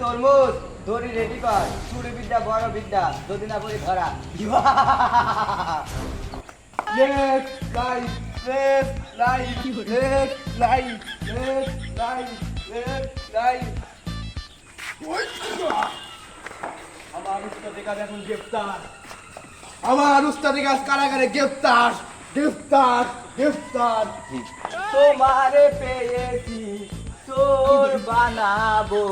তরমুজ দড়ি রেডি কর, চুরি বিদ্যা বড় বিদ্যা, যদি না পড়ি ধরা। Left right left right left right left right left right. আমার উস্তাদের কাছে এখন গ্রেফতার, আমার উস্তাদের কাছে কারাগারে গ্রেফতার গ্রেফতার গ্রেফতার। তোমারে পেয়েছি, চোর বানাবো,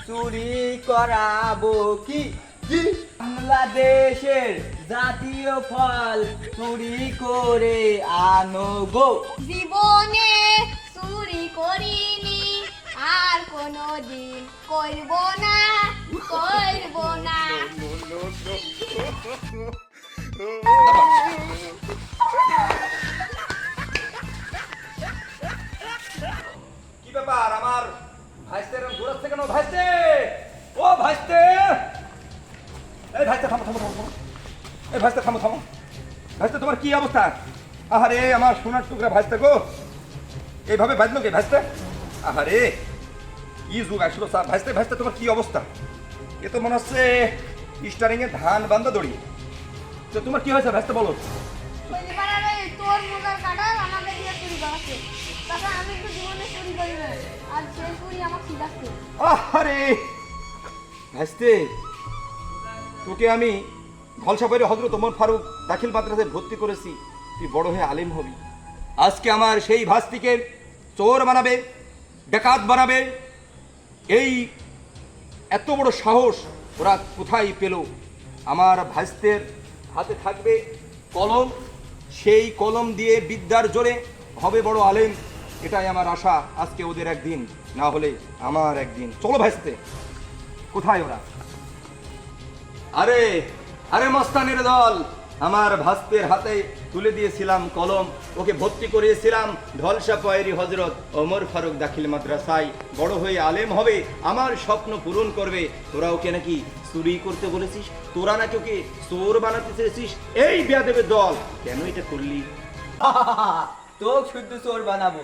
চুরি করাবো, কি কি বাংলাদেশের জাতীয় ফল চুরি করে আনো গো। জীবনে চুরি করিনি, আর কোনোদিন করব না করব না। কি ব্যাপার আমার ভাইস্তের ঘুরাচ্ছে কেন? ভাইস্তে, ও ভাইস্তে, এই ভাইস্তে থামো থামো থামো, এই ভাইস্তে থামো থামো। ভাইস্তে তোমার কি অবস্থা? আহারে আমার সোনার টুকরা ভাইস্তে গো, এইভাবে বাজলো কে ভাইস্তে? আহারে কি যুগ আসলো স্যার। ভাইস্তে ভাইস্তে তোমার কি অবস্থা? এ তো মনে হচ্ছে স্টারিং এ ধান বান্ধা দড়ি। তো তোমার কি হয়েছে ভাইস্তে বলো? ওই যে পাড়ার ওই তোর মুখের কাটার আমাকে দিয়ে চুরি করাচ্ছে। তাছাড়া আমি তো জীবনে চুরি করি না, আর সে চুরি আমাকে শিখাচ্ছে। আহারে ভাইস্তে, তোকে আমি ধলসাপাইরে হযরত ওমর ফারুক দাখিল মাদ্রাসায় ভর্তি করেছি, তুই বড় হয়ে আলেম হবি। আজকে আমার সেই ভাস্তিকে চোর বানাবে, ডাকাত বানাবে, এই এত বড় সাহস ওরা কোথায় পেল? আমার ভাইস্তের হাতে থাকবে কলম, সেই কলম দিয়ে বিদ্যার জোরে হবে বড় আলেম, এটাই আমার আশা। আজকে ওদের একদিন, না হলে আমার একদিন। চলো ভাইস্তে। কোথায় ওরা? আরে আরে মস্তানের দল, আমার ভাস্তের হাতে তুলে দিয়েছিলাম কলম, ওকে ভর্তি করিয়েছিলাম ধলসাপাইরি হযরত ওমর ফারুক দাখিল মাদ্রাসায়, বড় হয়ে আলেম হবে, আমার স্বপ্ন পূরণ করবে। তোরা ওকে নাকি চুরি করতে বলেছিস, তোরা নাকি ওকে চোর বানাতে চেয়েছিস। এই বেয়াদবের দল, কেন এটা করলি? তো শুদ্ধ চোর বানাবো।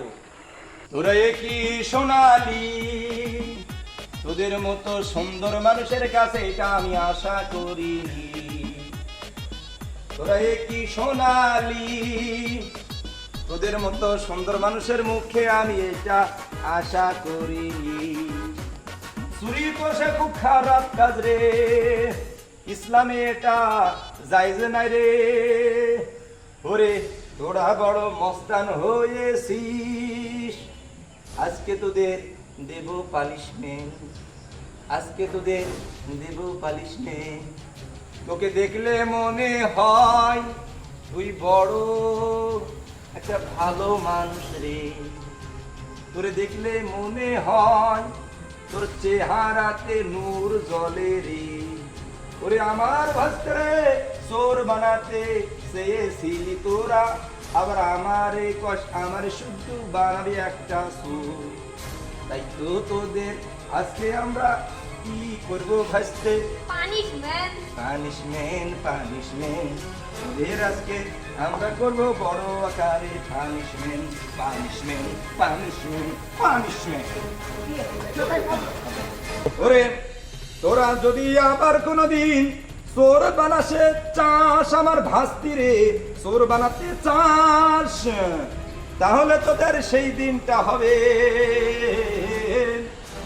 তোরা কি সোনালি, তোদের মতো সুন্দর মানুষের কাছে এটা আমি আশা করিনি। তোরা কি সোনালি, তোদের মতো সুন্দর মানুষের মুখে আমি এটা আশা করিনি। চুরি তো সে খুব খারাপ কাজ রে, ইসলামে এটা জায়েজ নাই রে। ওরে তোরা বড় মস্তান হয়েছিস, আজকে তোদের দেব পানিশমেন্ট, আজকে তোদের দেব পানিশমেন্ট। তোকে দেখলে মনে হয় তুই বড় একটা ভালো মানুষ রে, তোরে দেখলে মনে হয় তোর চেহারাতে নূর জ্বলে রে। ওরে আমার ভাস্করে চোর বানাতে চেয়েছিলি তোরা, আবার আমারে আমারে শুদ্ধ বানাবি একটা চোর। তাই তো তোদের আজকে আমরা কি করবো ভাসতে? পানিশমেন্ট পানিশমেন্ট পানিশমেন্ট, তোদের আজকে আমরা করবো বড় আকারে পানিশমেন্ট পানিশমেন্ট পানিশমেন্ট পানিশমেন্ট। ওরে তোরা যদি আবার কোনোদিন চোর বানাসে চাস, আমার ভাস্তি রে চোর বানাতে চাস, তাহলে তোদের সেই দিনটা হবে,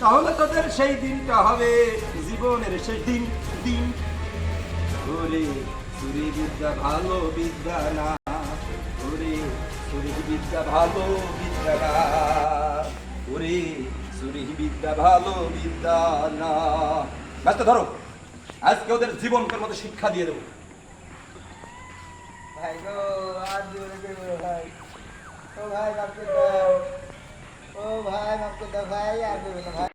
তাহলে তোদের সেই দিনটা হবে জীবনের শেষ দিন দিন। ওরে চুরি বিদ্যা ভালো বিদ্যা না, ওরে চুরি বিদ্যা ভালো বিদ্যা না, ওরে চুরি বিদ্যা ভালো বিদ্যা না। ব্যস্ত ধরো, আজকে ওদের জীবনকের মধ্যে শিক্ষা দিয়ে দেবো। ভাই গো, আর জোরে দেবো ভাই। ও ভাই মাফ করে দাও, ও ভাই মাফ করে দাও ভাই, আর দেবো না ভাই।